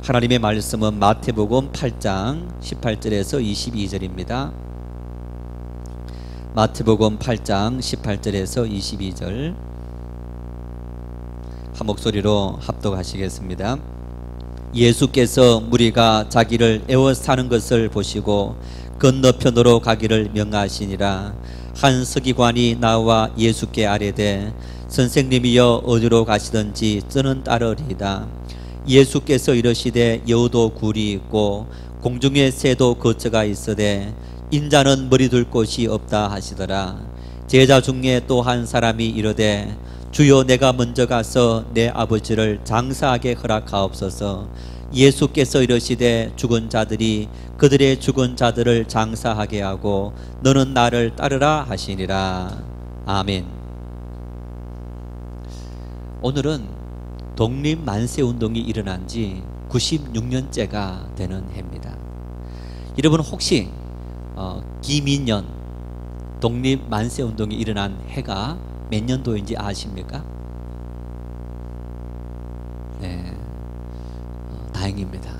하나님의 말씀은 마태복음 8장 18절에서 22절입니다. 마태복음 8장 18절에서 22절 한 목소리로 합독하시겠습니다. 예수께서 무리가 자기를 애워싸는 것을 보시고 건너편으로 가기를 명하시니라. 한 서기관이 나와 예수께 아뢰되 선생님이여 어디로 가시든지 저는 따르리이다. 예수께서 이르시되 여우도 굴이 있고 공중에 새도 거처가 있으되 인자는 머리 둘 곳이 없다 하시더라. 제자 중에 또 한 사람이 이르되 주여 내가 먼저 가서 내 아버지를 장사하게 허락하옵소서. 예수께서 이르시되 죽은 자들이 그들의 죽은 자들을 장사하게 하고 너는 나를 따르라 하시니라. 아멘. 오늘은 독립 만세 운동이 일어난 지 96년째가 되는 해입니다. 여러분 혹시 기민년 독립 만세 운동이 일어난 해가 몇 년도인지 아십니까? 네, 다행입니다.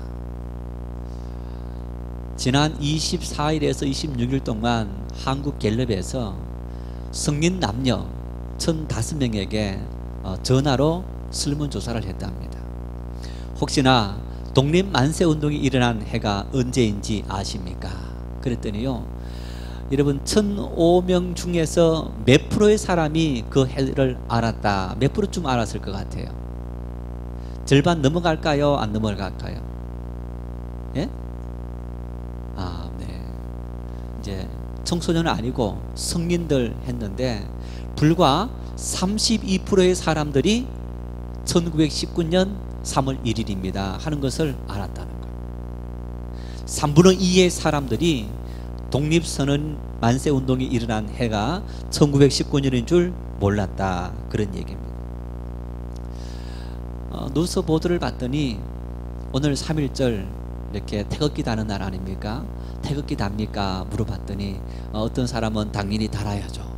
지난 24일에서 26일 동안 한국갤럽에서 성인 남녀 1005명에게 전화로 설문조사를 했답니다. 혹시나 독립만세운동이 일어난 해가 언제인지 아십니까? 그랬더니요, 여러분 1005명 중에서 몇 프로의 사람이 그 해를 알았다, 몇 프로쯤 알았을 것 같아요? 절반 넘어갈까요? 안 넘어갈까요? 예? 네. 이제 청소년은 아니고 성인들 했는데 불과 32%의 사람들이 1919년 3월 1일입니다 하는 것을 알았다는 거예요. 3분의 2의 사람들이 독립선언 만세운동이 일어난 해가 1919년인 줄 몰랐다, 그런 얘기입니다. 뉴스 보도를 봤더니 오늘 3.1절 이렇게 태극기 다는 날 아닙니까? 태극기 답니까? 물어봤더니 어떤 사람은 당연히 달아야죠.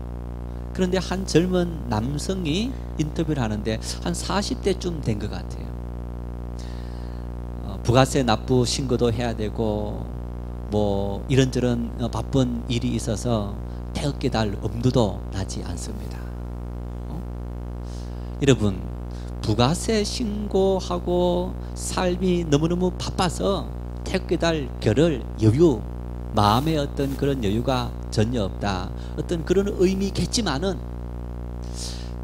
그런데 한 젊은 남성이 인터뷰를 하는데 한 40대쯤 된 것 같아요. 부가세 납부 신고도 해야 되고 뭐 이런저런 바쁜 일이 있어서 태극기 달 엄두도 나지 않습니다. 여러분, 부가세 신고하고 삶이 너무너무 바빠서 태극기 달 겨를 여유, 마음의 어떤 그런 여유가 전혀 없다, 어떤 그런 의미겠지만은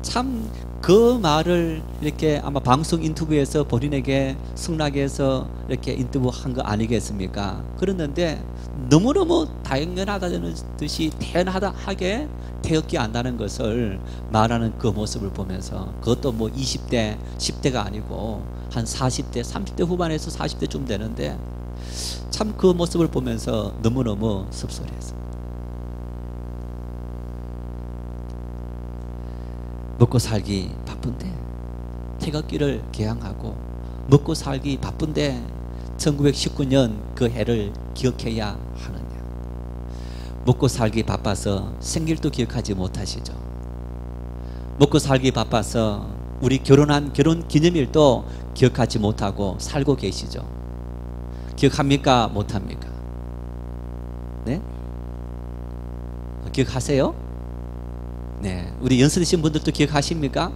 참 그 말을 이렇게 아마 방송 인터뷰에서 본인에게 승낙해서 이렇게 인터뷰한 거 아니겠습니까? 그랬는데 너무너무 당연하다는 듯이 태연하게 태극기 안다는 것을 말하는 그 모습을 보면서, 그것도 뭐 20대 10대가 아니고 한 40대 30대 후반에서 40대쯤 되는데 참 그 모습을 보면서 너무너무 씁쓸해서, 먹고 살기 바쁜데 태극기를 개항하고 먹고 살기 바쁜데 1919년 그 해를 기억해야 하느냐? 먹고 살기 바빠서 생일도 기억하지 못하시죠? 먹고 살기 바빠서 우리 결혼한 결혼 기념일도 기억하지 못하고 살고 계시죠? 기억합니까? 못합니까? 네? 기억하세요? 네, 우리 연세드신 분들도 기억하십니까?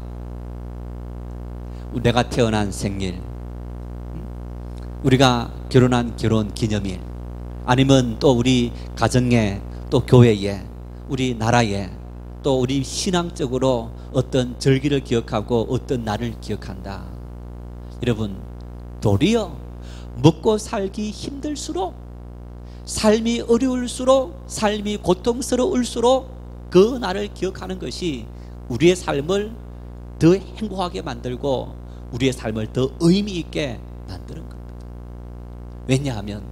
내가 태어난 생일, 우리가 결혼한 결혼 기념일, 아니면 또 우리 가정에, 또 교회에, 우리 나라에, 또 우리 신앙적으로 어떤 절기를 기억하고 어떤 날을 기억한다. 여러분, 도리어 먹고 살기 힘들수록, 삶이 어려울수록, 삶이 고통스러울수록 그 날을 기억하는 것이 우리의 삶을 더 행복하게 만들고 우리의 삶을 더 의미 있게 만드는 겁니다. 왜냐하면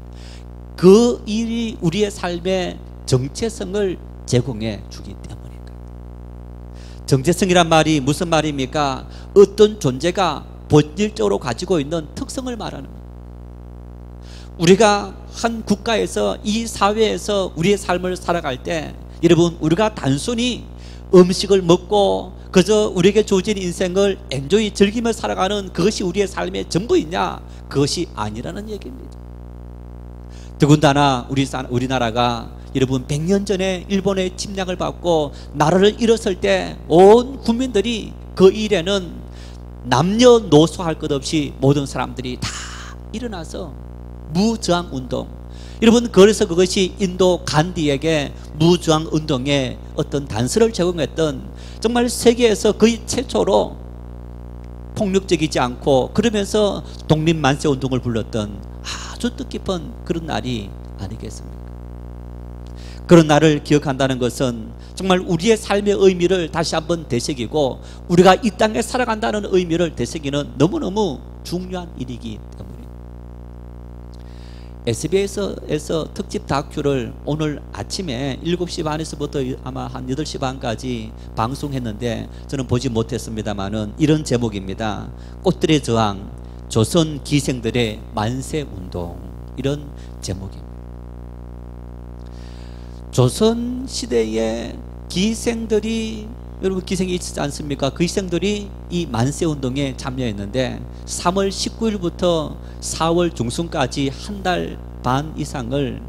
그 일이 우리의 삶의 정체성을 제공해 주기 때문입니다. 정체성이란 말이 무슨 말입니까? 어떤 존재가 본질적으로 가지고 있는 특성을 말하는 겁니다. 우리가 한 국가에서, 이 사회에서 우리의 삶을 살아갈 때, 여러분, 우리가 단순히 음식을 먹고 그저 우리에게 주어진 인생을 엔조이 즐기며 살아가는 그것이 우리의 삶의 전부이냐? 그것이 아니라는 얘기입니다. 더군다나 우리나라가 여러분 100년 전에 일본의 침략을 받고 나라를 잃었을 때 온 국민들이 그 일에는 남녀노소 할 것 없이 모든 사람들이 다 일어나서 무저항 운동, 여러분 그래서 그것이 인도 간디에게 무저항 운동의 어떤 단서를 제공했던, 정말 세계에서 거의 최초로 폭력적이지 않고 그러면서 독립만세 운동을 불렀던 아주 뜻깊은 그런 날이 아니겠습니까? 그런 날을 기억한다는 것은 정말 우리의 삶의 의미를 다시 한번 되새기고 우리가 이 땅에 살아간다는 의미를 되새기는 너무너무 중요한 일이기 때문입니다. SBS에서 특집 다큐를 오늘 아침에 7시 반에서부터 아마 한 8시 반까지 방송했는데 저는 보지 못했습니다만은 이런 제목입니다. 꽃들의 저항, 조선 기생들의 만세 운동, 이런 제목입니다. 조선 시대의 기생들이, 여러분 기생이 있지 않습니까? 그 기생들이 이 만세 운동에 참여했는데 3월 19일부터 4월 중순까지 한 달 반 이상을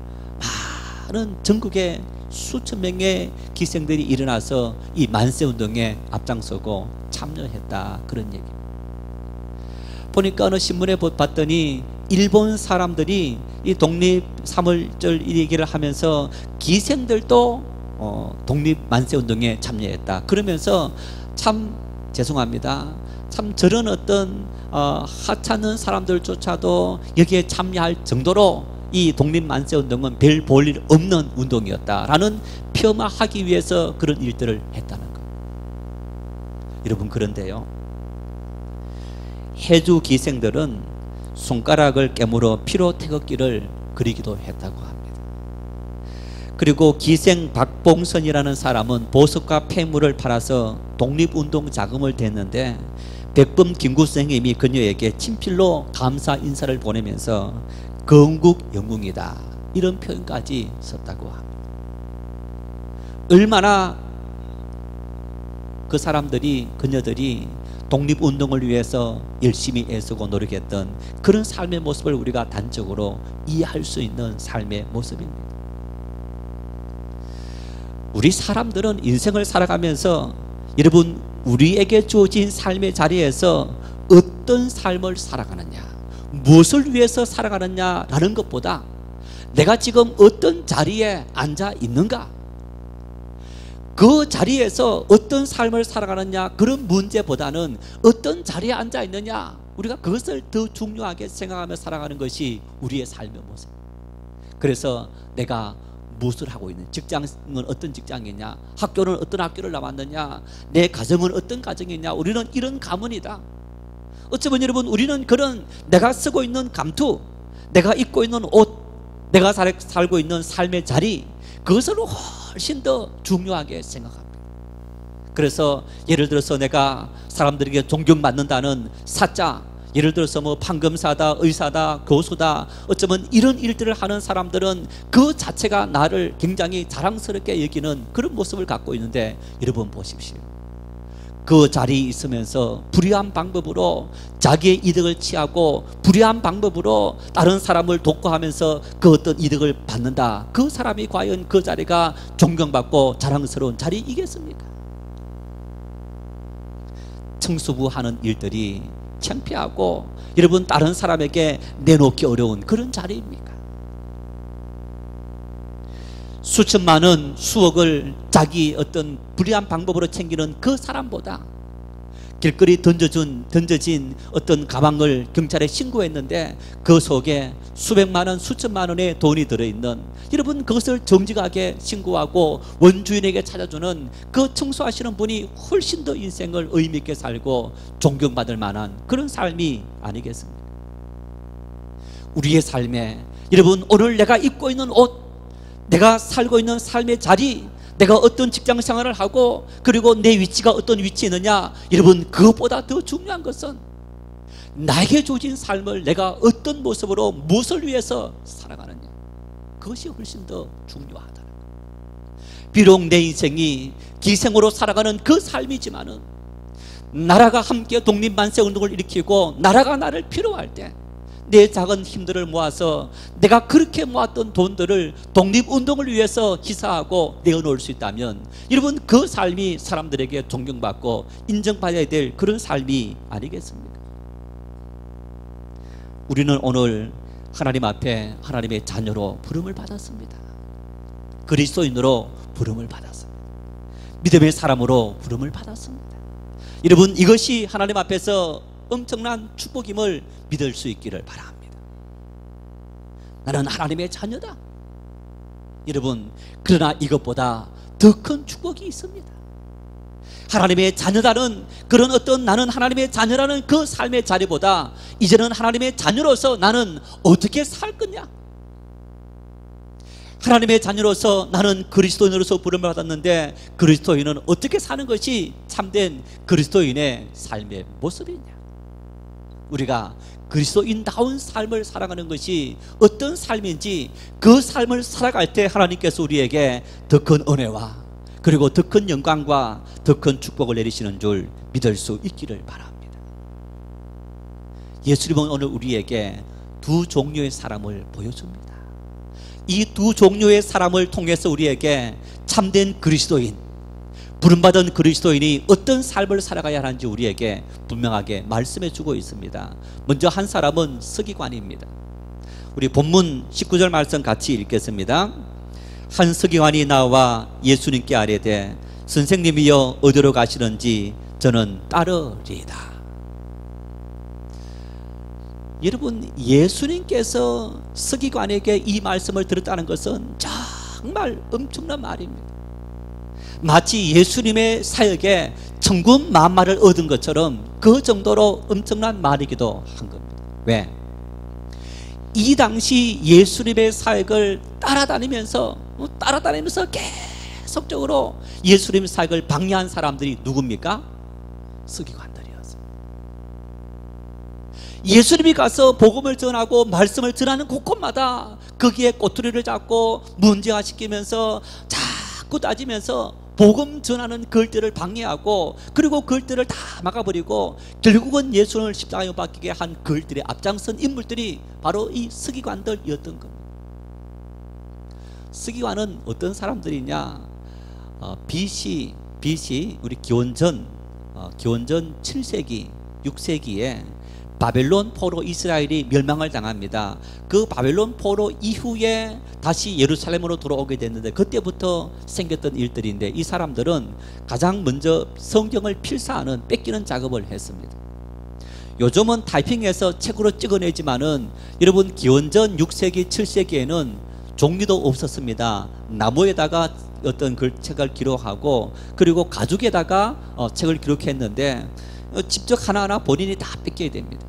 많은 전국에 수천 명의 기생들이 일어나서 이 만세 운동에 앞장서고 참여했다, 그런 얘기입니다. 보니까 어느 신문에 봤더니 일본 사람들이 이 독립 3월절 이 얘기를 하면서 기생들도 독립 만세 운동에 참여했다. 그러면서 참 죄송합니다. 참 저런 어떤 하찮은 사람들조차도 여기에 참여할 정도로 이 독립 만세 운동은 별 볼 일 없는 운동이었다라는 폄하하기 위해서 그런 일들을 했다는 것. 여러분 그런데요, 해주 기생들은 손가락을 깨물어 피로 태극기를 그리기도 했다고 합니다. 그리고 기생 박봉선이라는 사람은 보석과 폐물을 팔아서 독립운동 자금을 댔는데 백범 김구 선생님이 그녀에게 친필로 감사 인사를 보내면서 건국 영웅이다, 이런 표현까지 썼다고 합니다. 얼마나 그 사람들이, 그녀들이 독립운동을 위해서 열심히 애쓰고 노력했던 그런 삶의 모습을 우리가 단적으로 이해할 수 있는 삶의 모습입니다. 우리 사람들은 인생을 살아가면서 여러분 우리에게 주어진 삶의 자리에서 어떤 삶을 살아가느냐, 무엇을 위해서 살아가느냐라는 것보다 내가 지금 어떤 자리에 앉아 있는가, 그 자리에서 어떤 삶을 살아가느냐, 그런 문제보다는 어떤 자리에 앉아 있느냐, 우리가 그것을 더 중요하게 생각하며 살아가는 것이 우리의 삶의 모습. 그래서 내가 무엇을 하고 있는, 직장은 어떤 직장이냐, 학교는 어떤 학교를 나왔느냐, 내 가정은 어떤 가정이냐, 우리는 이런 가문이다. 어쩌면 여러분 우리는 그런 내가 쓰고 있는 감투, 내가 입고 있는 옷, 내가 살고 있는 삶의 자리, 그것을 훨씬 더 중요하게 생각합니다. 그래서 예를 들어서 내가 사람들에게 존경받는다는 사자, 예를 들어서 뭐 판검사다, 의사다, 교수다, 어쩌면 이런 일들을 하는 사람들은 그 자체가 나를 굉장히 자랑스럽게 여기는 그런 모습을 갖고 있는데, 여러분 보십시오. 그 자리에 있으면서 불의한 방법으로 자기의 이득을 취하고 불의한 방법으로 다른 사람을 돕고 하면서 그 어떤 이득을 받는다. 그 사람이 과연 그 자리가 존경받고 자랑스러운 자리이겠습니까? 청소부 하는 일들이 창피하고 여러분 다른 사람에게 내놓기 어려운 그런 자리입니까? 수천만 원, 수억을 자기 어떤 불의한 방법으로 챙기는 그 사람보다 길거리 던져진 어떤 가방을 경찰에 신고했는데 그 속에 수백만 원, 수천만 원의 돈이 들어있는, 여러분 그것을 정직하게 신고하고 원주인에게 찾아주는 그 청소하시는 분이 훨씬 더 인생을 의미있게 살고 존경받을 만한 그런 삶이 아니겠습니까? 우리의 삶에 여러분 오늘 내가 입고 있는 옷, 내가 살고 있는 삶의 자리, 내가 어떤 직장 생활을 하고 그리고 내 위치가 어떤 위치에 있느냐, 여러분 그것보다 더 중요한 것은 나에게 주어진 삶을 내가 어떤 모습으로 무엇을 위해서 살아가느냐, 그것이 훨씬 더 중요하다는 것. 비록 내 인생이 기생으로 살아가는 그 삶이지만은 나라가 함께 독립만세 운동을 일으키고 나라가 나를 필요할 때 내 작은 힘들을 모아서 내가 그렇게 모았던 돈들을 독립운동을 위해서 희사하고 내어놓을 수 있다면 여러분, 그 삶이 사람들에게 존경받고 인정받아야 될 그런 삶이 아니겠습니까? 우리는 오늘 하나님 앞에 하나님의 자녀로 부름을 받았습니다. 그리스도인으로 부름을 받았습니다. 믿음의 사람으로 부름을 받았습니다. 여러분, 이것이 하나님 앞에서 엄청난 축복임을 믿을 수 있기를 바랍니다. 나는 하나님의 자녀다. 여러분, 그러나 이것보다 더 큰 축복이 있습니다. 하나님의 자녀다는 그런 어떤 나는 하나님의 자녀라는 그 삶의 자리보다 이제는 하나님의 자녀로서 나는 어떻게 살 거냐? 하나님의 자녀로서 나는 그리스도인으로서 부름을 받았는데 그리스도인은 어떻게 사는 것이 참된 그리스도인의 삶의 모습이냐? 우리가 그리스도인다운 삶을 살아가는 것이 어떤 삶인지 그 삶을 살아갈 때 하나님께서 우리에게 더 큰 은혜와 그리고 더 큰 영광과 더 큰 축복을 내리시는 줄 믿을 수 있기를 바랍니다. 예수님은 오늘 우리에게 두 종류의 사람을 보여줍니다. 이 두 종류의 사람을 통해서 우리에게 참된 그리스도인, 부름받은 그리스도인이 어떤 삶을 살아가야 하는지 우리에게 분명하게 말씀해 주고 있습니다. 먼저 한 사람은 서기관입니다. 우리 본문 19절 말씀 같이 읽겠습니다. 한 서기관이 나와 예수님께 아뢰되 선생님이여 어디로 가시는지 저는 따르리이다. 여러분, 예수님께서 서기관에게 이 말씀을 들었다는 것은 정말 엄청난 말입니다. 마치 예수님의 사역에 천군 만마를 얻은 것처럼 그 정도로 엄청난 말이기도 한 겁니다. 왜? 이 당시 예수님의 사역을 따라다니면서 계속적으로 예수님의 사역을 방해한 사람들이 누굽니까? 서기관들이었습니다. 예수님이 가서 복음을 전하고 말씀을 전하는 곳곳마다 거기에 꼬투리를 잡고 문제화시키면서 자꾸 따지면서 복음 전하는 글들을 방해하고 그리고 글들을 다 막아버리고 결국은 예수님을 십자가에 못 박히게 한 글들의 앞장선 인물들이 바로 이 서기관들이었던 겁니다. 서기관은 어떤 사람들이냐? BC 우리 기원전 7세기 6세기에 바벨론 포로 이스라엘이 멸망을 당합니다. 그 바벨론 포로 이후에 다시 예루살렘으로 돌아오게 됐는데 그때부터 생겼던 일들인데 이 사람들은 가장 먼저 성경을 필사하는 뺏기는 작업을 했습니다. 요즘은 타이핑해서 책으로 찍어내지만은 여러분, 기원전 6세기 7세기에는 종이도 없었습니다. 나무에다가 어떤 책을 기록하고 그리고 가죽에다가 책을 기록했는데 직접 하나하나 본인이 다 뺏겨야 됩니다.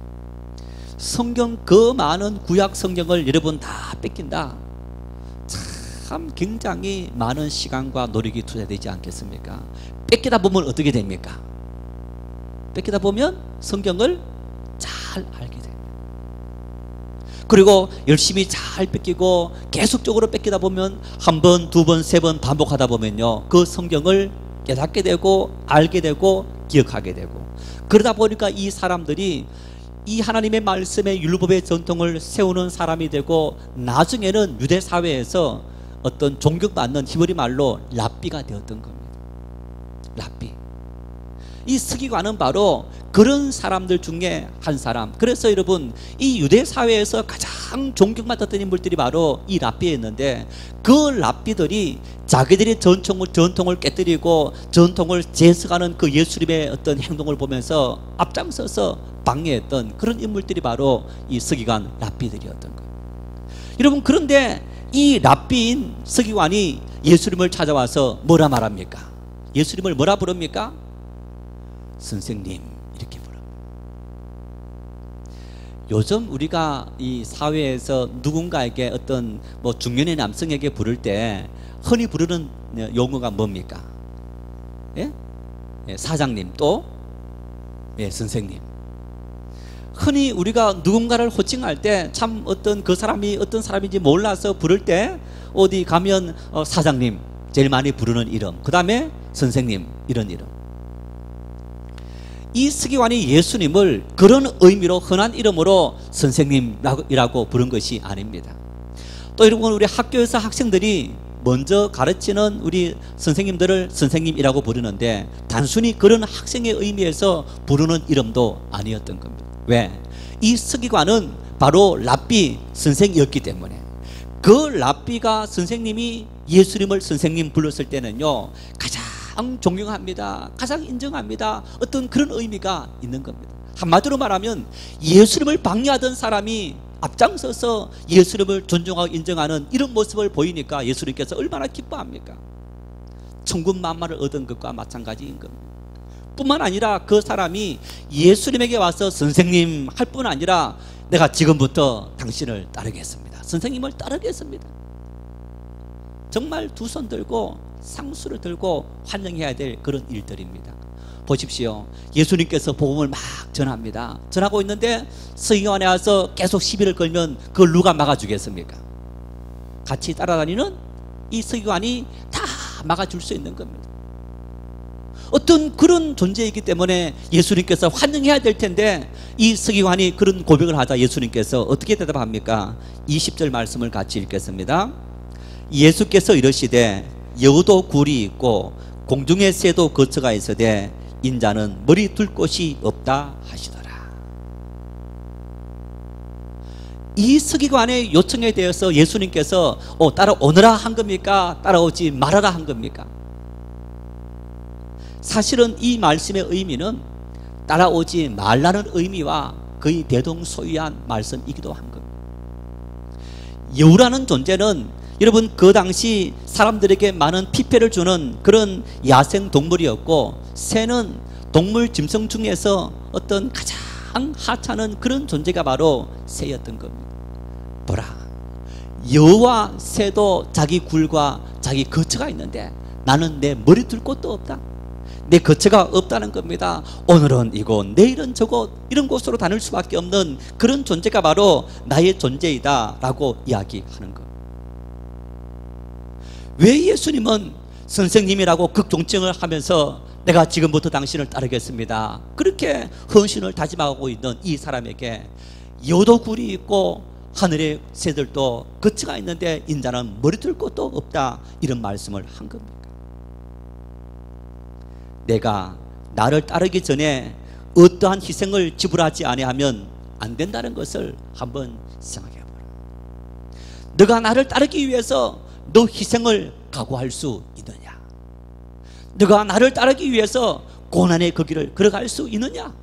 성경 그 많은 구약 성경을 여러분 다 뺏긴다. 참 굉장히 많은 시간과 노력이 투자되지 않겠습니까? 뺏기다 보면 어떻게 됩니까? 뺏기다 보면 성경을 잘 알게 됩니다. 그리고 열심히 잘 뺏기고 계속적으로 뺏기다 보면 한 번, 두 번, 세 번 반복하다 보면요, 그 성경을 깨닫게 되고 알게 되고 기억하게 되고, 그러다 보니까 이 사람들이 이 하나님의 말씀의 율법의 전통을 세우는 사람이 되고 나중에는 유대 사회에서 어떤 존경받는 히브리 말로 랍비가 되었던 겁니다. 랍비. 이 서기관은 바로 그런 사람들 중에 한 사람. 그래서 여러분, 이 유대 사회에서 가장 존경받았던 인물들이 바로 이 랍비였는데, 그 랍비들이 자기들의 전통을 깨뜨리고 전통을 재해석하는 그 예수님의 어떤 행동을 보면서 앞장서서 방해했던 그런 인물들이 바로 이 서기관 랍비들이었던 거예요. 여러분, 그런데 이 랍비인 서기관이 예수님을 찾아와서 뭐라 말합니까? 예수님을 뭐라 부릅니까? 선생님, 이렇게 부릅니다. 요즘 우리가 이 사회에서 누군가에게 어떤 중년의 남성에게 부를 때 흔히 부르는 용어가 뭡니까? 예? 예, 사장님, 또 예, 선생님. 흔히 우리가 누군가를 호칭할 때 참 그 사람이 어떤 사람인지 몰라서 부를 때 어디 가면 사장님 제일 많이 부르는 이름, 그 다음에 선생님, 이런 이름. 이 서기관이 예수님을 그런 의미로 흔한 이름으로 선생님이라고 부른 것이 아닙니다. 또 여러분, 우리 학교에서 학생들이 먼저 가르치는 우리 선생님들을 선생님이라고 부르는데 단순히 그런 학생의 의미에서 부르는 이름도 아니었던 겁니다. 왜? 이 서기관은 바로 랍비 선생이었기 때문에, 그 랍비가 선생님이 예수님을 선생님 불렀을 때는요, 가장 존경합니다, 가장 인정합니다, 어떤 그런 의미가 있는 겁니다. 한마디로 말하면 예수님을 방해하던 사람이 앞장서서 예수님을 존중하고 인정하는 이런 모습을 보이니까 예수님께서 얼마나 기뻐합니까? 천국 만마를 얻은 것과 마찬가지인 겁니다. 뿐만 아니라 그 사람이 예수님에게 와서 선생님 할 뿐 아니라 내가 지금부터 당신을 따르겠습니다, 선생님을 따르겠습니다, 정말 두 손 들고 상수를 들고 환영해야 될 그런 일들입니다. 보십시오. 예수님께서 복음을 막 전합니다. 전하고 있는데 서기관에 와서 계속 시비를 걸면 그걸 누가 막아주겠습니까? 같이 따라다니는 이 서기관이 다 막아줄 수 있는 겁니다. 어떤 그런 존재이기 때문에 예수님께서 환영해야 될 텐데 이 서기관이 그런 고백을 하자 예수님께서 어떻게 대답합니까? 20절 말씀을 같이 읽겠습니다. 예수께서 이르시되 여우도 굴이 있고 공중의 새도 거처가 있으되 인자는 머리 둘 곳이 없다 하시더라. 이 서기관의 요청에 대해서 예수님께서 따라오너라 한 겁니까? 따라오지 말아라 한 겁니까? 사실은 이 말씀의 의미는 따라오지 말라는 의미와 거의 대동소이한 말씀이기도 한 겁니다. 여우라는 존재는 여러분 그 당시 사람들에게 많은 피폐를 주는 그런 야생 동물이었고, 새는 동물 짐승 중에서 어떤 가장 하찮은 그런 존재가 바로 새였던 겁니다. 보라, 여우와 새도 자기 굴과 자기 거처가 있는데 나는 내 머리 둘 곳도 없다, 내 거처가 없다는 겁니다. 오늘은 이곳, 내일은 저곳, 이런 곳으로 다닐 수밖에 없는 그런 존재가 바로 나의 존재이다 라고 이야기하는 것. 왜 예수님은 선생님이라고 극존칭을 하면서 내가 지금부터 당신을 따르겠습니다, 그렇게 헌신을 다짐하고 있는 이 사람에게 여도 굴이 있고 하늘의 새들도 거처가 있는데 인자는 머리 둘 곳도 없다, 이런 말씀을 한 겁니까? 내가 나를 따르기 전에 어떠한 희생을 지불하지 아니하면 안 된다는 것을 한번 생각해 보라. 너가 나를 따르기 위해서 너 희생을 각오할 수 있느냐? 너가 나를 따르기 위해서 고난의 그 길을 걸어갈 수 있느냐?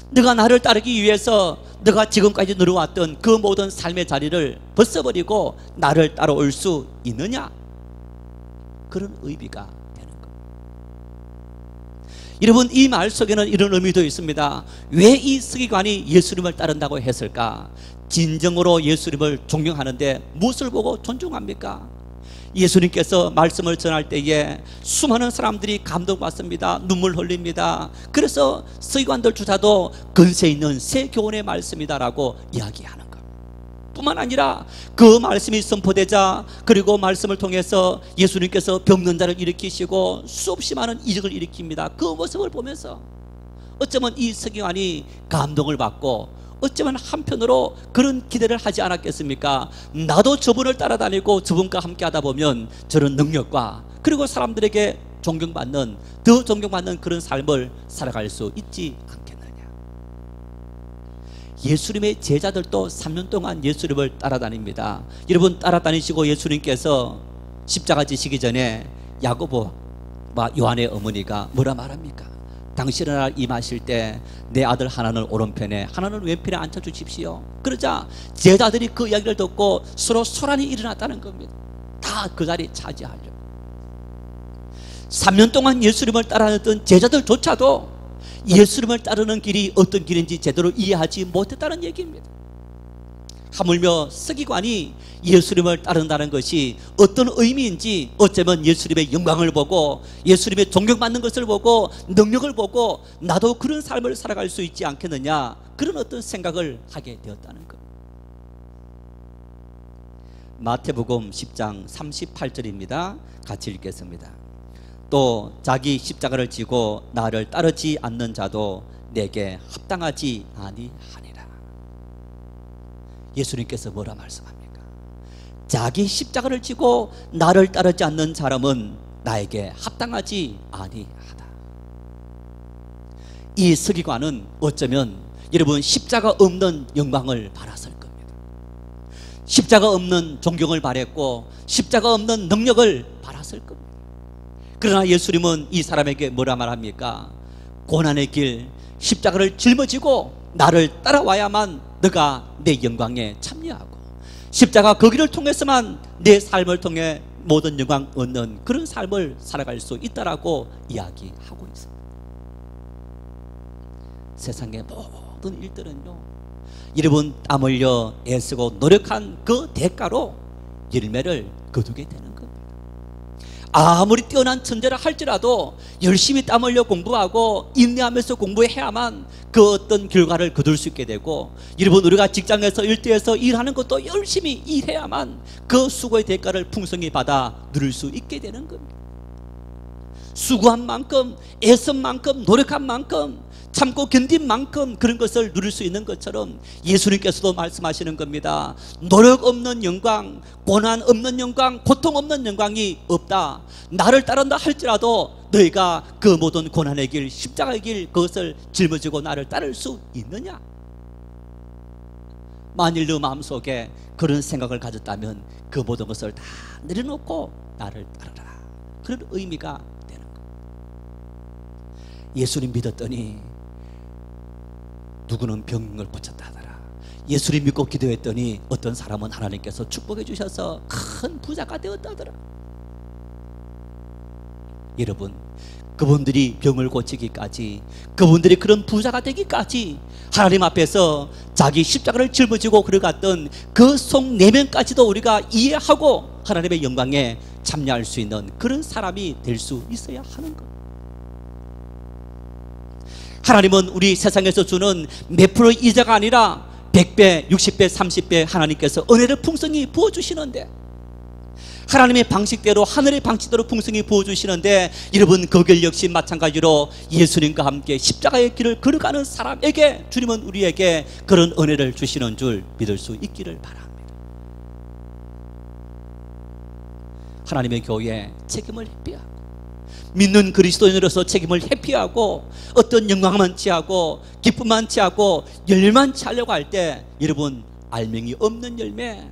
너가 나를 따르기 위해서 너가 지금까지 누려왔던 그 모든 삶의 자리를 벗어버리고 나를 따라올 수 있느냐? 그런 의미가 되는 것. 여러분, 이 말 속에는 이런 의미도 있습니다. 왜 이 서기관이 예수님을 따른다고 했을까? 진정으로 예수님을 존경하는데 무엇을 보고 존중합니까? 예수님께서 말씀을 전할 때에 수많은 사람들이 감동받습니다. 눈물 흘립니다. 그래서 서기관들조차도 근세 있는 새 교훈의 말씀이다라고 이야기하는 것. 뿐만 아니라 그 말씀이 선포되자, 그리고 말씀을 통해서 예수님께서 병든 자를 일으키시고 수없이 많은 이적을 일으킵니다. 그 모습을 보면서 어쩌면 이 서기관이 감동을 받고, 어쩌면 한편으로 그런 기대를 하지 않았겠습니까? 나도 저분을 따라다니고 저분과 함께 하다 보면 저런 능력과, 그리고 사람들에게 존경받는, 더 존경받는 그런 삶을 살아갈 수 있지 않겠느냐. 예수님의 제자들도 3년 동안 예수님을 따라다닙니다. 여러분, 따라다니시고 예수님께서 십자가 지시기 전에 야고보와 요한의 어머니가 뭐라 말합니까? 당신의 날 임하실 때 내 아들 하나는 오른편에 하나는 왼편에 앉혀주십시오. 그러자 제자들이 그 이야기를 듣고 서로 소란이 일어났다는 겁니다. 다 그 자리에 차지하려고. 3년 동안 예수님을 따라다녔던 제자들조차도 예수님을 따르는 길이 어떤 길인지 제대로 이해하지 못했다는 얘기입니다. 하물며 서기관이 예수님을 따른다는 것이 어떤 의미인지, 어쩌면 예수님의 영광을 보고 예수님의 존경받는 것을 보고 능력을 보고 나도 그런 삶을 살아갈 수 있지 않겠느냐, 그런 어떤 생각을 하게 되었다는 것. 마태복음 10장 38절입니다. 같이 읽겠습니다. 또 자기 십자가를 지고 나를 따르지 않는 자도 내게 합당하지 아니하니라. 예수님께서 뭐라 말씀합니까? 자기 십자가를 지고 나를 따르지 않는 사람은 나에게 합당하지 아니하다. 이 서기관은 어쩌면 여러분 십자가 없는 영광을 바랐을 겁니다. 십자가 없는 존경을 바랬고 십자가 없는 능력을 바랐을 겁니다. 그러나 예수님은 이 사람에게 뭐라 말합니까? 고난의 길 십자가를 짊어지고 나를 따라와야만 너가 내 영광에 참여하고 십자가 그 길을 통해서만 내 삶을 통해 모든 영광 얻는 그런 삶을 살아갈 수 있다라고 이야기하고 있습니다. 세상의 모든 일들은요, 여러분 땀 흘려 애쓰고 노력한 그 대가로 열매를 거두게 되는 겁니다. 아무리 뛰어난 천재라 할지라도 열심히 땀 흘려 공부하고 인내하면서 공부해야만 그 어떤 결과를 거둘 수 있게 되고, 여러분 우리가 직장에서 일터에서 일하는 것도 열심히 일해야만 그 수고의 대가를 풍성히 받아 누릴 수 있게 되는 겁니다. 수고한 만큼, 애쓴 만큼, 노력한 만큼, 참고 견딘 만큼 그런 것을 누릴 수 있는 것처럼 예수님께서도 말씀하시는 겁니다. 노력 없는 영광, 고난 없는 영광, 고통 없는 영광이 없다. 나를 따른다 할지라도 너희가 그 모든 고난의 길, 십자가의 길, 그것을 짊어지고 나를 따를 수 있느냐? 만일 너 마음속에 그런 생각을 가졌다면 그 모든 것을 다 내려놓고 나를 따르라, 그런 의미가 되는 거예요. 예수님 믿었더니 누구는 병을 고쳤다 하더라. 예수님 믿고 기도했더니 어떤 사람은 하나님께서 축복해 주셔서 큰 부자가 되었다더라. 여러분, 그분들이 병을 고치기까지, 그분들이 그런 부자가 되기까지 하나님 앞에서 자기 십자가를 짊어지고 걸어갔던 그 속내면까지도 우리가 이해하고 하나님의 영광에 참여할 수 있는 그런 사람이 될 수 있어야 하는 것. 하나님은 우리 세상에서 주는 몇 프로의 이자가 아니라 100배, 60배, 30배 하나님께서 은혜를 풍성히 부어주시는데, 하나님의 방식대로, 하늘의 방식대로 풍성히 부어주시는데, 여러분 그 길 역시 마찬가지로 예수님과 함께 십자가의 길을 걸어가는 사람에게 주님은 우리에게 그런 은혜를 주시는 줄 믿을 수 있기를 바랍니다. 하나님의 교회에 책임을 회피하고, 믿는 그리스도인으로서 책임을 회피하고, 어떤 영광만 취하고 기쁨만 취하고 열매만 취하려고 할 때, 여러분 알맹이 없는 열매,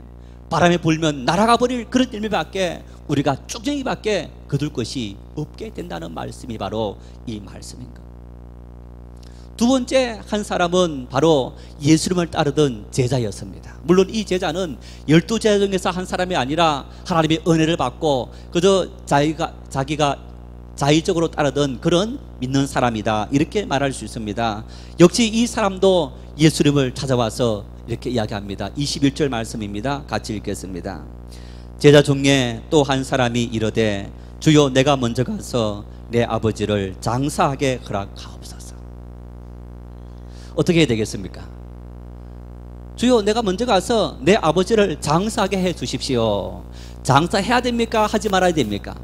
바람에 불면 날아가 버릴 그런 열매밖에 우리가 쭉정이밖에 거둘 것이 없게 된다는 말씀이 바로 이 말씀인가. 두 번째 한 사람은 바로 예수님을 따르던 제자였습니다. 물론 이 제자는 12제자 중에서 한 사람이 아니라 하나님의 은혜를 받고 그저 자기가 자의적으로 따르던 그런 믿는 사람이다, 이렇게 말할 수 있습니다. 역시 이 사람도 예수님을 찾아와서 이렇게 이야기합니다. 21절 말씀입니다. 같이 읽겠습니다. 제자 중에 또 한 사람이 이르되 주여 내가 먼저 가서 내 아버지를 장사하게 허락하옵소서. 어떻게 해야 되겠습니까? 주여 내가 먼저 가서 내 아버지를 장사하게 해 주십시오. 장사해야 됩니까? 하지 말아야 됩니까?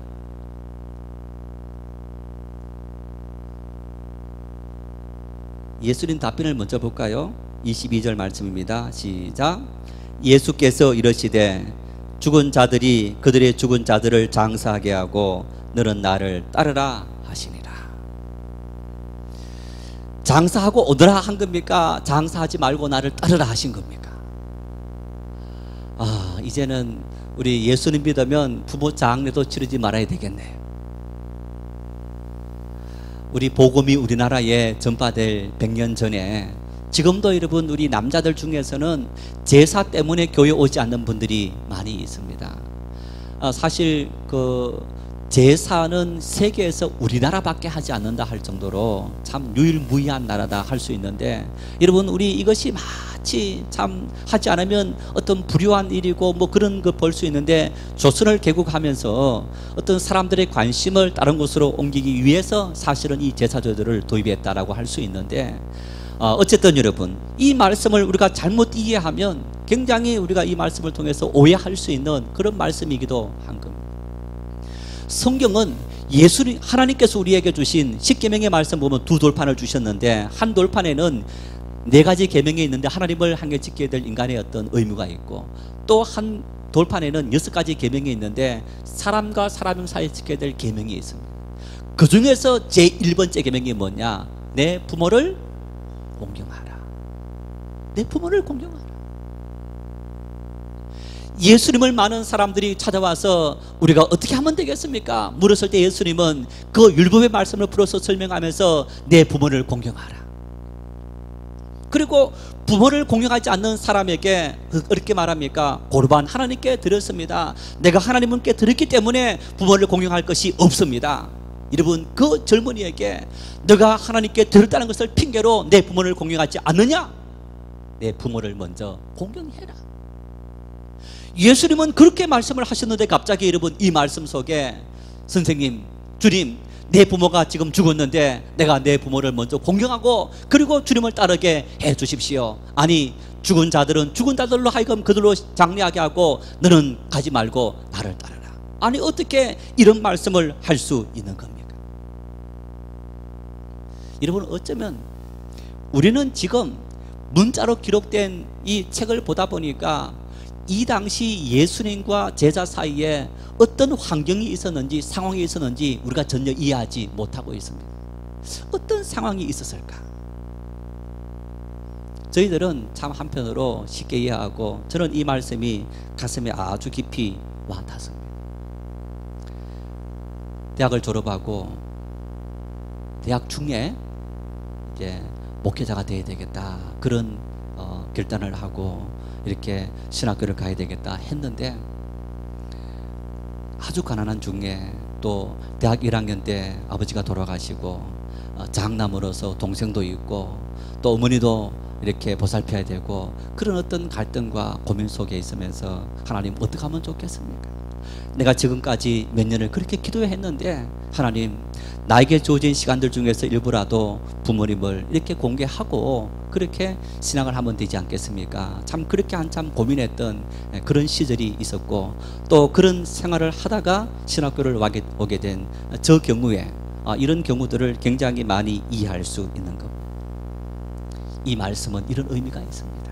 예수님 답변을 먼저 볼까요? 22절 말씀입니다. 시작. 예수께서 이르시되 죽은 자들이 그들의 죽은 자들을 장사하게 하고 너는 나를 따르라 하시니라. 장사하고 오너라 한 겁니까? 장사하지 말고 나를 따르라 하신 겁니까? 이제는 우리 예수님 믿으면 부모 장례도 치르지 말아야 되겠네요. 우리 복음이 우리나라에 전파될 100년 전에 지금도 여러분 우리 남자들 중에서는 제사 때문에 교회 오지 않는 분들이 많이 있습니다. 사실 그 제사는 세계에서 우리나라밖에 하지 않는다 할 정도로 참 유일무이한 나라다 할 수 있는데, 여러분 우리 이것이 마치 참 하지 않으면 어떤 불효한 일이고 뭐 그런 거 볼 수 있는데, 조선을 개국하면서 어떤 사람들의 관심을 다른 곳으로 옮기기 위해서 사실은 이 제사제도를 도입했다라고 할 수 있는데, 어쨌든 여러분 이 말씀을 우리가 잘못 이해하면 굉장히 우리가 이 말씀을 통해서 오해할 수 있는 그런 말씀이기도 한 겁니다. 성경은 예수님 하나님께서 우리에게 주신 십계명의 말씀 보면 두 돌판을 주셨는데, 한 돌판에는 네 가지 계명이 있는데 하나님을 향해 지켜야 될 인간의 어떤 의무가 있고, 또 한 돌판에는 6가지 계명이 있는데 사람과 사람 사이에 지켜야 될 계명이 있습니다. 그 중에서 제1번째 계명이 뭐냐? 내 부모를 공경하라. 내 부모를 공경하라. 예수님을 많은 사람들이 찾아와서 우리가 어떻게 하면 되겠습니까? 물었을 때 예수님은 그 율법의 말씀을 풀어서 설명하면서 내 부모를 공경하라. 그리고 부모를 공경하지 않는 사람에게 어떻게 말합니까? 고르반 하나님께 드렸습니다. 내가 하나님께 드렸기 때문에 부모를 공경할 것이 없습니다. 여러분, 그 젊은이에게 너가 하나님께 드렸다는 것을 핑계로 내 부모를 공경하지 않느냐? 내 부모를 먼저 공경해라. 예수님은 그렇게 말씀을 하셨는데 갑자기 여러분 이 말씀 속에 선생님, 주님, 내 부모가 지금 죽었는데 내가 내 부모를 먼저 공경하고 그리고 주님을 따르게 해 주십시오. 아니, 죽은 자들은 죽은 자들로 하여금 그들로 장례하게 하고 너는 가지 말고 나를 따르라. 아니, 어떻게 이런 말씀을 할 수 있는 겁니까? 여러분, 어쩌면 우리는 지금 문자로 기록된 이 책을 보다 보니까 이 당시 예수님과 제자 사이에 어떤 환경이 있었는지, 상황이 있었는지 우리가 전혀 이해하지 못하고 있습니다. 어떤 상황이 있었을까? 저희들은 참 한편으로 쉽게 이해하고, 저는 이 말씀이 가슴에 아주 깊이 와 닿습니다. 대학을 졸업하고 대학 중에 이제 목회자가 되어야 되겠다, 그런 결단을 하고 이렇게 신학교를 가야 되겠다 했는데, 아주 가난한 중에 또 대학 1학년 때 아버지가 돌아가시고 장남으로서 동생도 있고 또 어머니도 이렇게 보살펴야 되고, 그런 어떤 갈등과 고민 속에 있으면서 하나님, 어떻게 하면 좋겠습니까? 내가 지금까지 몇 년을 그렇게 기도했는데 하나님, 나에게 주어진 시간들 중에서 일부라도 부모님을 이렇게 공개하고 그렇게 신앙을 하면 되지 않겠습니까? 참 그렇게 한참 고민했던 그런 시절이 있었고, 또 그런 생활을 하다가 신학교를 오게 된 저 경우에 이런 경우들을 굉장히 많이 이해할 수 있는 겁니다. 이 말씀은 이런 의미가 있습니다.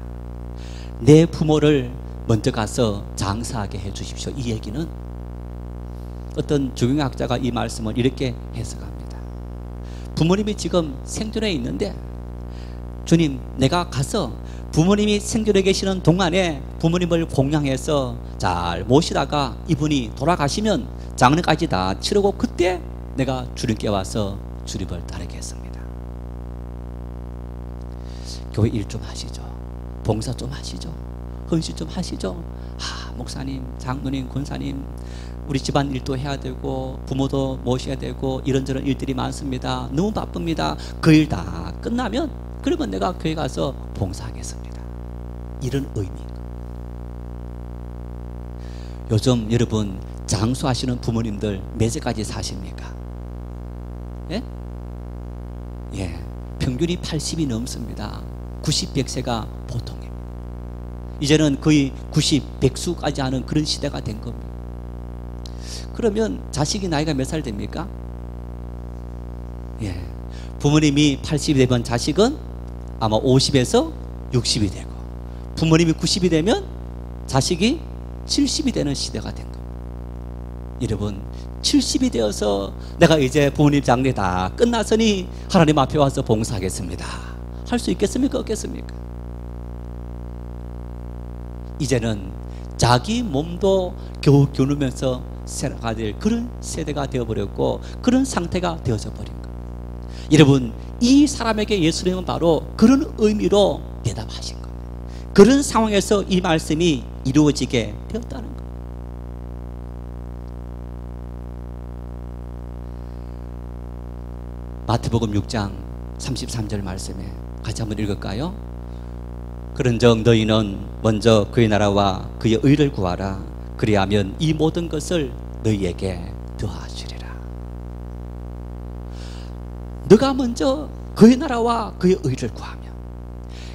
내 부모를 먼저 가서 장사하게 해 주십시오. 이 얘기는 어떤 조경학자가 이 말씀을 이렇게 해석합니다. 부모님이 지금 생존해 있는데, 주님, 내가 가서 부모님이 생존해 계시는 동안에 부모님을 공양해서 잘 모시다가 이분이 돌아가시면 장례까지 다 치르고 그때 내가 주님께 와서 주님을 따르겠습니다. 교회 일 좀 하시죠. 봉사 좀 하시죠. 헌신 좀 하시죠. 목사님, 장로님, 권사님, 우리 집안 일도 해야 되고 부모도 모셔야 되고 이런저런 일들이 많습니다. 너무 바쁩니다. 그 일 다 끝나면 그러면 내가 교회 가서 봉사하겠습니다. 이런 의미인 겁니다. 요즘 여러분 장수하시는 부모님들 몇 세까지 사십니까? 예? 예, 평균이 80이 넘습니다. 90, 100세가 보통입니다. 이제는 거의 90, 100수까지 하는 그런 시대가 된 겁니다. 그러면 자식이 나이가 몇 살 됩니까? 예, 부모님이 80이 되면 자식은 아마 50에서 60이 되고, 부모님이 90이 되면 자식이 70이 되는 시대가 된 겁니다. 여러분, 70이 되어서 내가 이제 부모님 장례 다 끝났으니 하나님 앞에 와서 봉사하겠습니다, 할 수 있겠습니까? 없겠습니까? 이제는 자기 몸도 겨우 겨누면서 살아가야 될 그런 세대가 되어버렸고, 그런 상태가 되어져 버린 겁니다. 여러분, 이 사람에게 예수님은 바로 그런 의미로 대답하신 겁니다. 그런 상황에서 이 말씀이 이루어지게 되었다는 겁니다. 마태복음 6장 33절 말씀에 같이 한번 읽을까요? 그런즉 너희는 먼저 그의 나라와 그의 의를 구하라. 그리하면 이 모든 것을 너희에게 더하시리라. 너가 먼저 그의 나라와 그의 의를 구하면,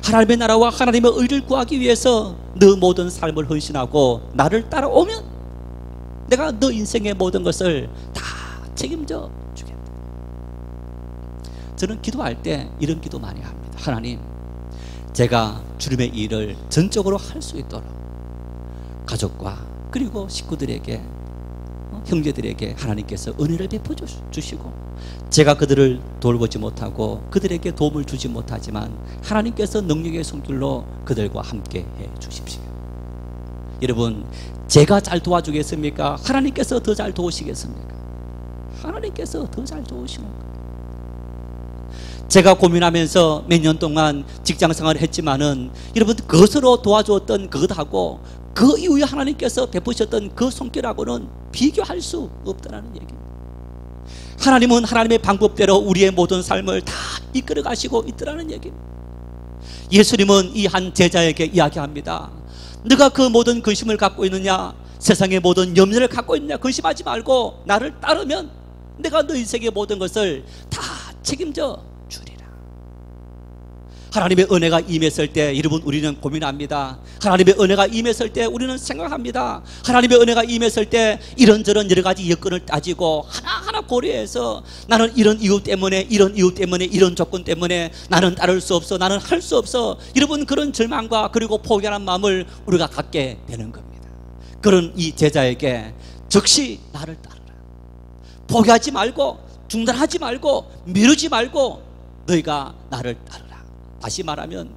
하나님의 나라와 하나님의 의를 구하기 위해서 너 모든 삶을 헌신하고 나를 따라오면 내가 너 인생의 모든 것을 다 책임져 주겠다. 저는 기도할 때 이런 기도 많이 합니다. 하나님, 제가 주님의 일을 전적으로 할 수 있도록 가족과 그리고 식구들에게, 형제들에게 하나님께서 은혜를 베풀어 주시고, 제가 그들을 돌보지 못하고 그들에게 도움을 주지 못하지만 하나님께서 능력의 손길로 그들과 함께 해 주십시오. 여러분, 제가 잘 도와주겠습니까? 하나님께서 더 잘 도우시겠습니까? 하나님께서 더 잘 도우시는 거예요. 제가 고민하면서 몇 년 동안 직장생활을 했지만은 여러분, 그것으로 도와주었던 그것하고 그 이후에 하나님께서 베푸셨던 그 손길하고는 비교할 수 없다는 얘기입니다. 하나님은 하나님의 방법대로 우리의 모든 삶을 다 이끌어 가시고 있더라는 얘기입니다. 예수님은 이 한 제자에게 이야기합니다. 네가 그 모든 근심을 갖고 있느냐, 세상의 모든 염려를 갖고 있느냐, 근심하지 말고 나를 따르면 내가 너 인생의 모든 것을 다 책임져 주리라. 하나님의 은혜가 임했을 때 여러분, 우리는 고민합니다. 하나님의 은혜가 임했을 때 우리는 생각합니다. 하나님의 은혜가 임했을 때 이런저런 여러 가지 여건을 따지고 하나하나 고려해서 나는 이런 이유 때문에, 이런 이유 때문에, 이런 조건 때문에 나는 따를 수 없어, 나는 할 수 없어, 여러분, 그런 절망과 그리고 포기하는 마음을 우리가 갖게 되는 겁니다. 그런 이 제자에게 즉시 나를 따르라, 포기하지 말고 중단하지 말고 미루지 말고 너희가 나를 따르라. 다시 말하면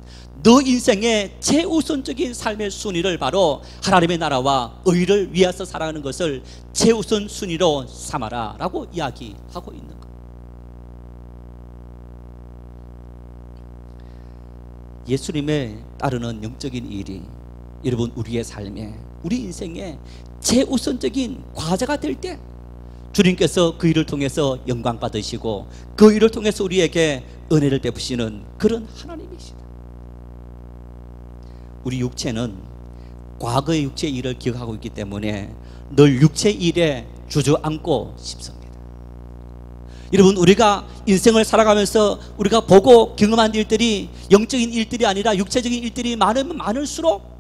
너 인생의 최우선적인 삶의 순위를 바로 하나님의 나라와 의를 위해서 살아가는 것을 최우선 순위로 삼아라 라고 이야기하고 있는 것. 예수님의 따르는 영적인 일이 여러분, 우리의 삶에, 우리 인생의 최우선적인 과제가 될 때 주님께서 그 일을 통해서 영광 받으시고 그 일을 통해서 우리에게 은혜를 베푸시는 그런 하나님이시다. 우리 육체는 과거의 육체 일을 기억하고 있기 때문에 늘 육체 일에 주저앉고 싶습니다. 여러분, 우리가 인생을 살아가면서 우리가 보고 경험한 일들이 영적인 일들이 아니라 육체적인 일들이 많으면 많을수록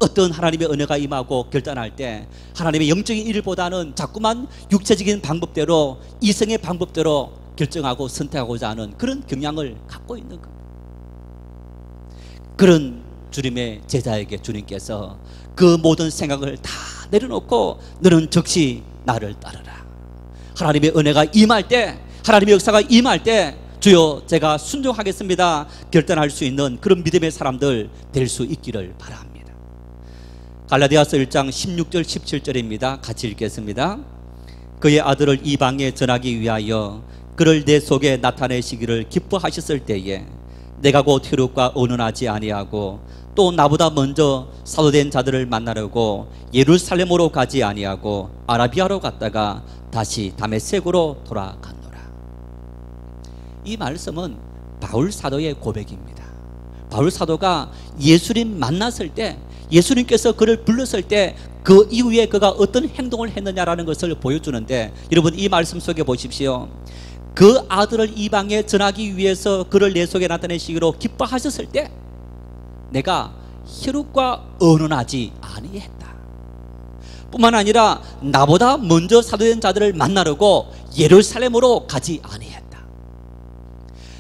어떤 하나님의 은혜가 임하고 결단할 때 하나님의 영적인 일보다는 자꾸만 육체적인 방법대로, 이성의 방법대로 결정하고 선택하고자 하는 그런 경향을 갖고 있는 겁니다. 그런 주님의 제자에게 주님께서 그 모든 생각을 다 내려놓고 너는 즉시 나를 따르라. 하나님의 은혜가 임할 때, 하나님의 역사가 임할 때 주여 제가 순종하겠습니다 결단할 수 있는 그런 믿음의 사람들 될 수 있기를 바랍니다. 갈라디아서 1장 16절 17절입니다. 같이 읽겠습니다. 그의 아들을 이방에 전하기 위하여 그를 내 속에 나타내시기를 기뻐하셨을 때에 내가 곧 혈육과 언언하지 아니하고 또 나보다 먼저 사도된 자들을 만나려고 예루살렘으로 가지 아니하고 아라비아로 갔다가 다시 다메섹으로 돌아갔노라. 이 말씀은 바울 사도의 고백입니다. 바울 사도가 예수님 만났을 때, 예수님께서 그를 불렀을 때 그 이후에 그가 어떤 행동을 했느냐라는 것을 보여주는데, 여러분 이 말씀 속에 보십시오. 그 아들을 이방에 전하기 위해서 그를 내 속에 나타내시기로 기뻐하셨을 때 내가 혈육과 언언하지 아니했다. 뿐만 아니라 나보다 먼저 사도된 자들을 만나려고 예루살렘으로 가지 아니했다.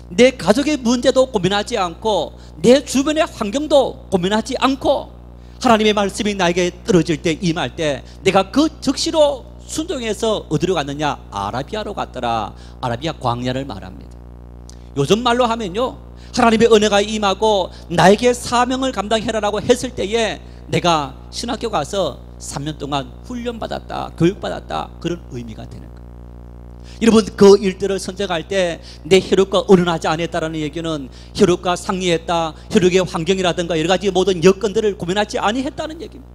내 가족의 문제도 고민하지 않고 내 주변의 환경도 고민하지 않고 하나님의 말씀이 나에게 떨어질 때, 임할 때 내가 그 즉시로 순종해서 어디로 갔느냐? 아라비아로 갔더라. 아라비아 광야를 말합니다. 요즘 말로 하면요, 하나님의 은혜가 임하고 나에게 사명을 감당해라라고 했을 때에 내가 신학교 가서 3년 동안 훈련받았다, 교육받았다, 그런 의미가 되는 거예요. 여러분, 그 일들을 선택할 때 내 혈육과 언언하지 않았다라는 얘기는 혈육과 상의했다, 혈육의 환경이라든가 여러 가지 모든 여건들을 고민하지 아니했다는 얘기입니다.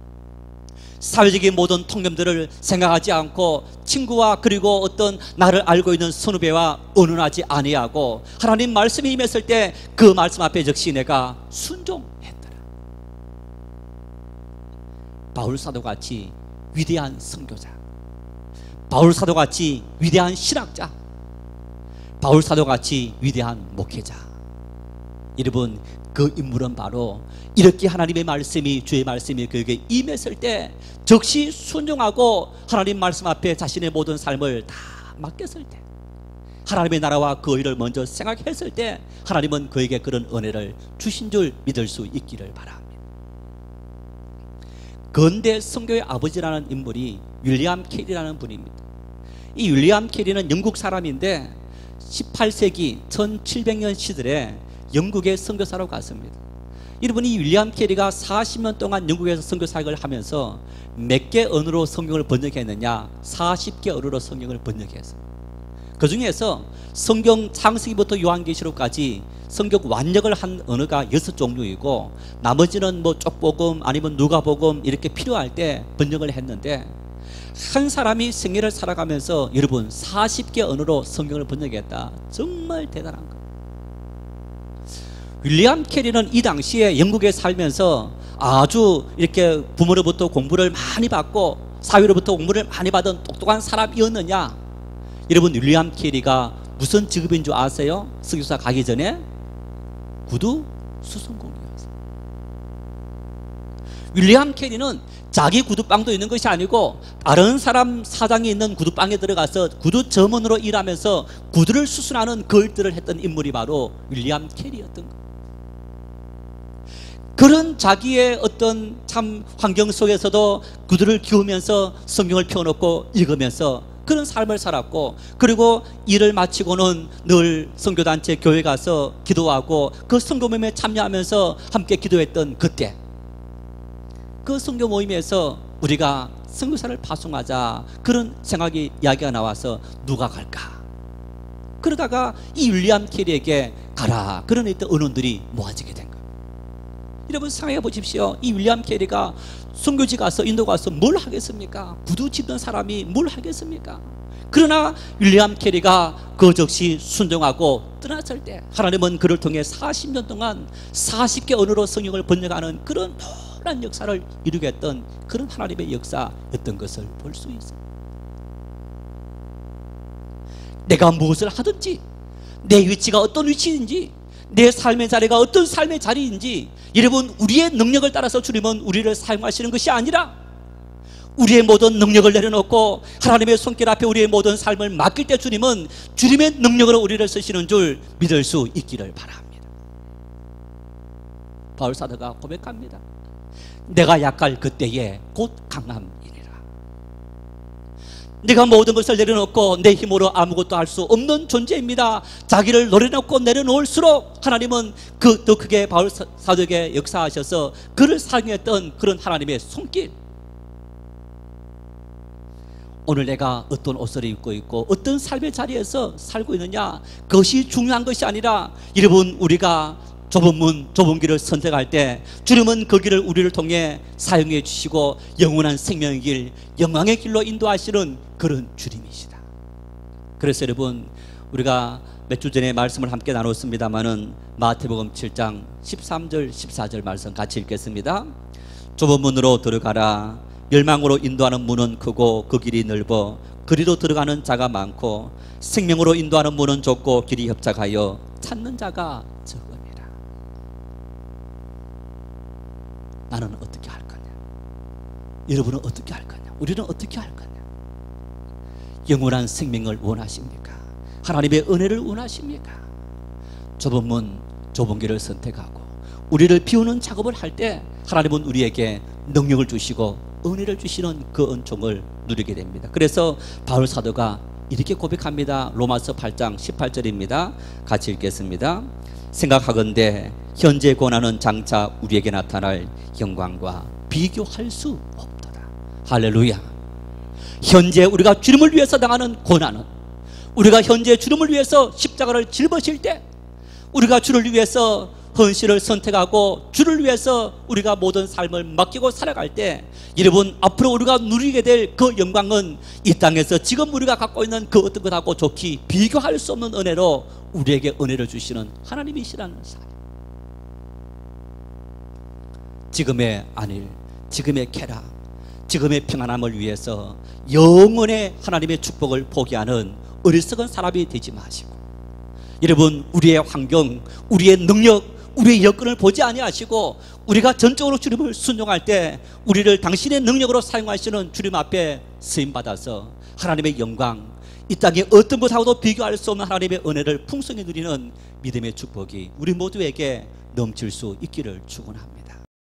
사회적인 모든 통념들을 생각하지 않고 친구와 그리고 어떤 나를 알고 있는 선후배와 언언하지 아니하고 하나님 말씀이 임했을 때 그 말씀 앞에 즉시 내가 순종했더라. 바울 사도같이 위대한 선교자, 바울 사도같이 위대한 신학자, 바울 사도같이 위대한 목회자, 여러분 그 그 인물은 바로 이렇게 하나님의 말씀이, 주의 말씀이 그에게 임했을 때 즉시 순종하고 하나님 말씀 앞에 자신의 모든 삶을 다 맡겼을 때, 하나님의 나라와 그 의를 먼저 생각했을 때 하나님은 그에게 그런 은혜를 주신 줄 믿을 수 있기를 바랍니다. 근대 선교의 아버지라는 인물이 윌리엄 캐리라는 분입니다. 이 윌리엄 캐리는 영국 사람인데 18세기 1700년 시절에 영국의 선교사로 갔습니다. 여러분, 이 윌리엄 캐리가 40년 동안 영국에서 선교 사역을 하면서 몇 개 언어로 성경을 번역했느냐? 40개 언어로 성경을 번역했어요. 그 중에서 성경 창세기부터 요한계시록까지 성경 완역을 한 언어가 6종류이고 나머지는 뭐 쪽복음 아니면 누가복음 이렇게 필요할 때 번역을 했는데, 한 사람이 생애를 살아가면서 여러분 40개 언어로 성경을 번역했다. 정말 대단한 거. 윌리엄 캐리는 이 당시에 영국에 살면서 아주 이렇게 부모로부터 공부를 많이 받고 사회로부터 공부를 많이 받은 똑똑한 사람이었느냐? 여러분, 윌리엄 캐리가 무슨 직업인 줄 아세요? 선교사 가기 전에 구두 수선공이었어요. 윌리엄 캐리는 자기 구두방도 있는 것이 아니고 다른 사람 사장이 있는 구두방에 들어가서 구두 점원으로 일하면서 구두를 수선하는 그 일들을 했던 인물이 바로 윌리엄 캐리였던 거예요. 그런 자기의 어떤 참 환경 속에서도 구두를 키우면서 성경을 펴놓고 읽으면서 그런 삶을 살았고, 그리고 일을 마치고는 늘 선교단체 교회 가서 기도하고 그 선교 모임에 참여하면서 함께 기도했던 그때, 그 선교 모임에서 우리가 선교사를 파송하자 그런 생각이 이야기가 나와서 누가 갈까? 그러다가 이 윌리엄 캐리에게 가라 그런 어떤 언론들이 모아지게 된 거예요. 여러분 생각해 보십시오. 이 윌리엄 캐리가 선교지 가서 인도 가서 뭘 하겠습니까? 구두 짚는 사람이 뭘 하겠습니까? 그러나 윌리엄 캐리가 그 즉시 순종하고 떠났을 때 하나님은 그를 통해 40년 동안 40개 언어로 성경을 번역하는 그런 놀라운 역사를 이루게 했던 그런 하나님의 역사였던 것을 볼 수 있습니다. 내가 무엇을 하든지, 내 위치가 어떤 위치인지, 내 삶의 자리가 어떤 삶의 자리인지, 여러분 우리의 능력을 따라서 주님은 우리를 사용하시는 것이 아니라 우리의 모든 능력을 내려놓고 하나님의 손길 앞에 우리의 모든 삶을 맡길 때 주님은 주님의 능력으로 우리를 쓰시는 줄 믿을 수 있기를 바랍니다. 바울 사도가 고백합니다. 내가 약할 그때에 곧 강함이니라. 내가 모든 것을 내려놓고 내 힘으로 아무것도 할 수 없는 존재입니다. 자기를 내려놓고 내려놓을수록 하나님은 더 크게 바울 사도에게 역사하셔서 그를 사용했던 그런 하나님의 손길. 오늘 내가 어떤 옷을 입고 있고 어떤 삶의 자리에서 살고 있느냐, 그것이 중요한 것이 아니라 여러분 우리가 좁은 문, 좁은 길을 선택할 때 주님은 그 길을 우리를 통해 사용해 주시고 영원한 생명의 길, 영광의 길로 인도하시는 그런 주님이시다. 그래서 여러분 우리가 몇 주 전에 말씀을 함께 나눴습니다마는 마태복음 7장 13절 14절 말씀 같이 읽겠습니다. 좁은 문으로 들어가라. 멸망으로 인도하는 문은 크고 그 길이 넓어 그리로 들어가는 자가 많고 생명으로 인도하는 문은 좁고 길이 협착하여 찾는 자가 적음이라. 나는 어떻게 할 거냐? 여러분은 어떻게 할 거냐? 우리는 어떻게 할 거냐? 영원한 생명을 원하십니까? 하나님의 은혜를 원하십니까? 좁은 문, 좁은 길을 선택하고 우리를 비우는 작업을 할 때 하나님은 우리에게 능력을 주시고 은혜를 주시는 그 은총을 누리게 됩니다. 그래서 바울 사도가 이렇게 고백합니다. 로마서 8장 18절입니다. 같이 읽겠습니다. 생각하건대 현재 고난은 장차 우리에게 나타날 영광과 비교할 수 없도다. 할렐루야. 현재 우리가 주님을 위해서 당하는 고난은, 우리가 현재 주님을 위해서 십자가를 짊어질 때, 우리가 주를 위해서 헌신을 선택하고 주를 위해서 우리가 모든 삶을 맡기고 살아갈 때 여러분 앞으로 우리가 누리게 될 그 영광은 이 땅에서 지금 우리가 갖고 있는 그 어떤 것하고 좋게 비교할 수 없는 은혜로 우리에게 은혜를 주시는 하나님이시라는 사실. 지금의 안일, 지금의 쾌락, 지금의 평안함을 위해서 영원의 하나님의 축복을 포기하는 어리석은 사람이 되지 마시고, 여러분 우리의 환경, 우리의 능력, 우리의 여건을 보지 아니하시고 우리가 전적으로 주님을 순종할 때 우리를 당신의 능력으로 사용하시는 주님 앞에 쓰임받아서 하나님의 영광, 이 땅에 어떤 것하고도 비교할 수 없는 하나님의 은혜를 풍성히 누리는 믿음의 축복이 우리 모두에게 넘칠 수 있기를 축원합니다.